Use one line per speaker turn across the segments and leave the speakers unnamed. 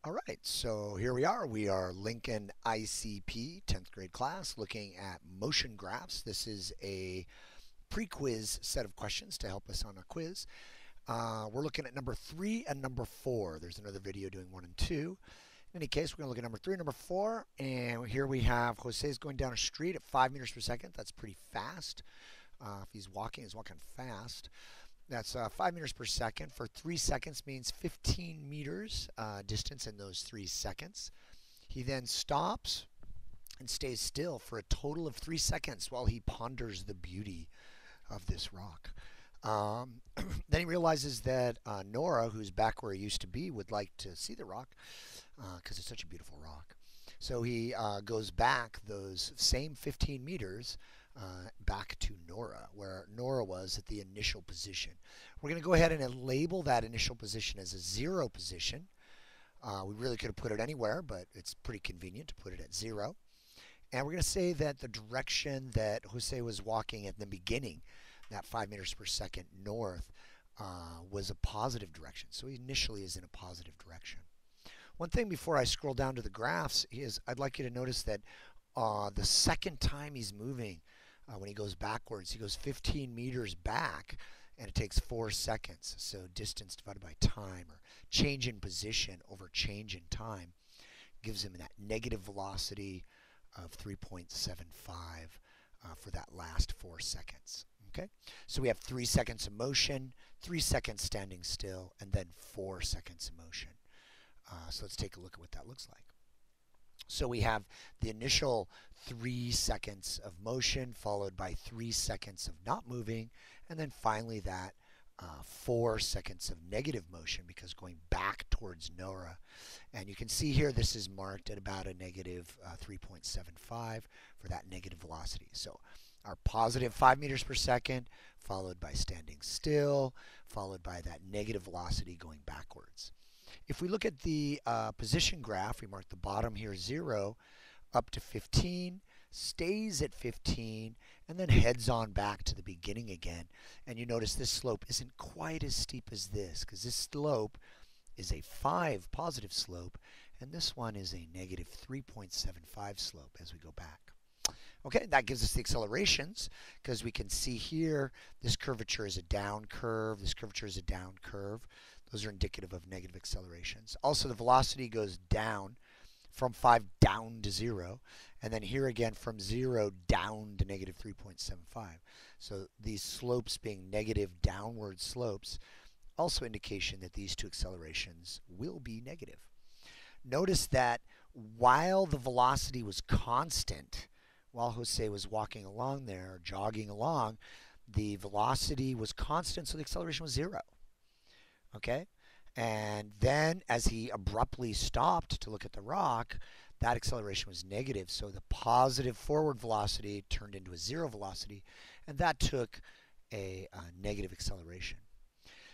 All right, so here we are. We are Lincoln ICP 10th grade class looking at motion graphs. This is a pre-quiz set of questions to help us on a quiz. We're looking at number 3 and number 4. There's another video doing 1 and 2. In any case, we're going to look at number 3 and number 4. And here we have Jose's going down a street at 5 meters per second. That's pretty fast. If he's walking fast. That's 5 meters per second. For 3 seconds means 15 meters distance in those 3 seconds. He then stops and stays still for a total of 3 seconds while he ponders the beauty of this rock. Then he realizes that Nora, who's back where he used to be, would like to see the rock because it's such a beautiful rock. So he goes back those same 15 meters back to Nora, where Nora was at the initial position. We're going to go ahead and label that initial position as a 0 position. We really could have put it anywhere, but it's pretty convenient to put it at 0. And we're going to say that the direction that Jose was walking at the beginning, that 5 meters per second north, was a positive direction. So he initially is in a positive direction. One thing before I scroll down to the graphs is I'd like you to notice that the second time he's moving, when he goes backwards, he goes 15 meters back, and it takes 4 seconds. So distance divided by time, or change in position over change in time, gives him that negative velocity of 3.75 for that last 4 seconds. Okay, so we have 3 seconds of motion, 3 seconds standing still, and then 4 seconds of motion. So let's take a look at what that looks like. So we have the initial 3 seconds of motion followed by 3 seconds of not moving, and then finally that 4 seconds of negative motion because going back towards Nora. And you can see here this is marked at about a negative 3.75 for that negative velocity. So our positive 5 meters per second followed by standing still, followed by that negative velocity going backwards. If we look at the position graph, we mark the bottom here 0, up to 15, stays at 15, and then heads on back to the beginning again. And you notice this slope isn't quite as steep as this, because this slope is a 5 positive slope, and this one is a negative 3.75 slope as we go back. Okay, that gives us the accelerations, because we can see here this curvature is a down curve, this curvature is a down curve. Those are indicative of negative accelerations. Also, the velocity goes down from 5 down to 0. And then here again from 0 down to negative 3.75. So these slopes being negative downward slopes also indication that these two accelerations will be negative. Notice that while the velocity was constant, while Jose was walking along there, jogging along, the velocity was constant, so the acceleration was 0. Okay, and then as he abruptly stopped to look at the rock, that acceleration was negative. So the positive forward velocity turned into a 0 velocity, and that took a negative acceleration.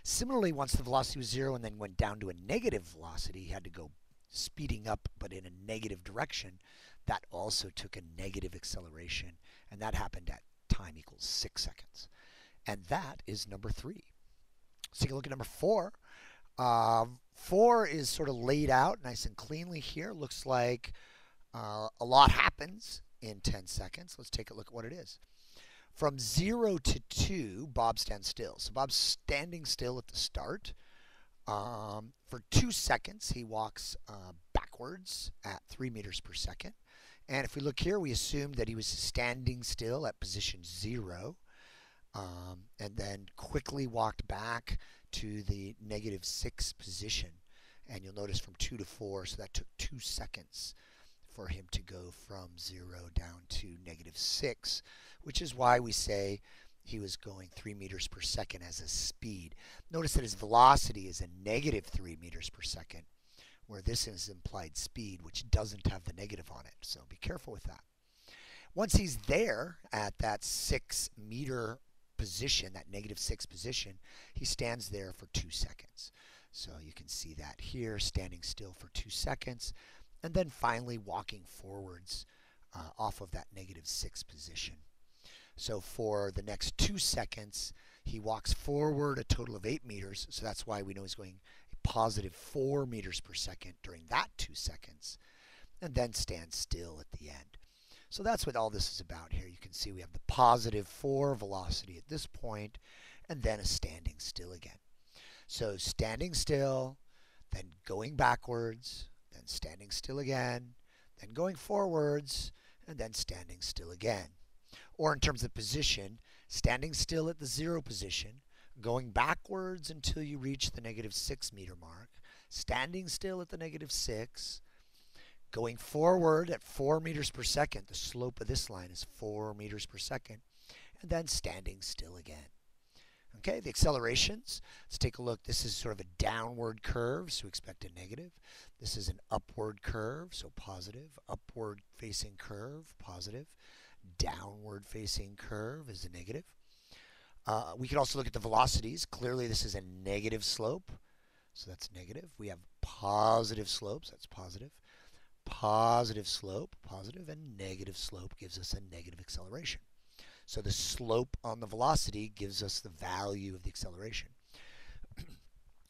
Similarly, once the velocity was 0 and then went down to a negative velocity, he had to go speeding up but in a negative direction. That also took a negative acceleration, and that happened at time equals 6 seconds. And that is number 3. Let's take a look at number 4. 4 is sort of laid out nice and cleanly here. Looks like a lot happens in 10 seconds. Let's take a look at what it is. From 0 to 2, Bob stands still. So Bob's standing still at the start. For 2 seconds, he walks backwards at 3 meters per second. And if we look here, we assume that he was standing still at position 0. And then quickly walked back to the negative 6 position. And you'll notice from 2 to 4, so that took 2 seconds for him to go from 0 down to negative 6, which is why we say he was going 3 meters per second as a speed. Notice that his velocity is a negative 3 meters per second, where this is implied speed, which doesn't have the negative on it. So be careful with that. Once he's there at that 6 meter position, that negative 6 position, he stands there for 2 seconds. So you can see that here, standing still for 2 seconds, and then finally walking forwards off of that negative 6 position. So for the next 2 seconds, he walks forward a total of 8 meters, so that's why we know he's going a positive 4 meters per second during that 2 seconds, and then stand still at the end. So that's what all this is about here. You can see we have the positive 4 velocity at this point, and then a standing still again. So standing still, then going backwards, then standing still again, then going forwards, and then standing still again. Or in terms of position, standing still at the 0 position, going backwards until you reach the -6 meter mark, standing still at the -6, going forward at 4 meters per second. The slope of this line is 4 meters per second, and then standing still again. Okay, the accelerations, let's take a look. This is sort of a downward curve, so expect a negative. This is an upward curve, so positive. Upward facing curve, positive. Downward facing curve is a negative. We can also look at the velocities. Clearly this is a negative slope, so that's negative. We have positive slopes, that's positive. Positive slope, positive, and negative slope gives us a negative acceleration. So the slope on the velocity gives us the value of the acceleration.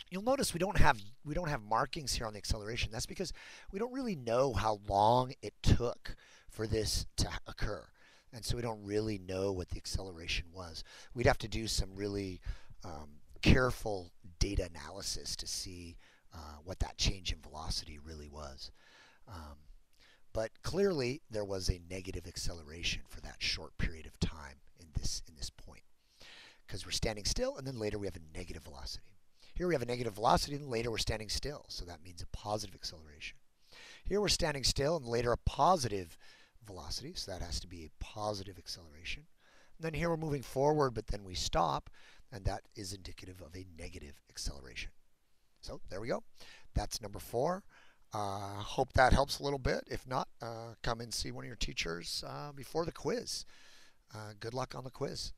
You'll notice we don't have markings here on the acceleration. That's because we don't really know how long it took for this to occur. And so we don't really know what the acceleration was. We'd have to do some really careful data analysis to see what that change in velocity really was. But clearly there was a negative acceleration for that short period of time in this point, because we're standing still, and then later we have a negative velocity. Here we have a negative velocity, and later we're standing still, so that means a positive acceleration. Here we're standing still, and later a positive velocity, so that has to be a positive acceleration. And then here we're moving forward, but then we stop, and that is indicative of a negative acceleration. So there we go. That's number 4. Hope that helps a little bit. If not, come and see one of your teachers before the quiz. Good luck on the quiz.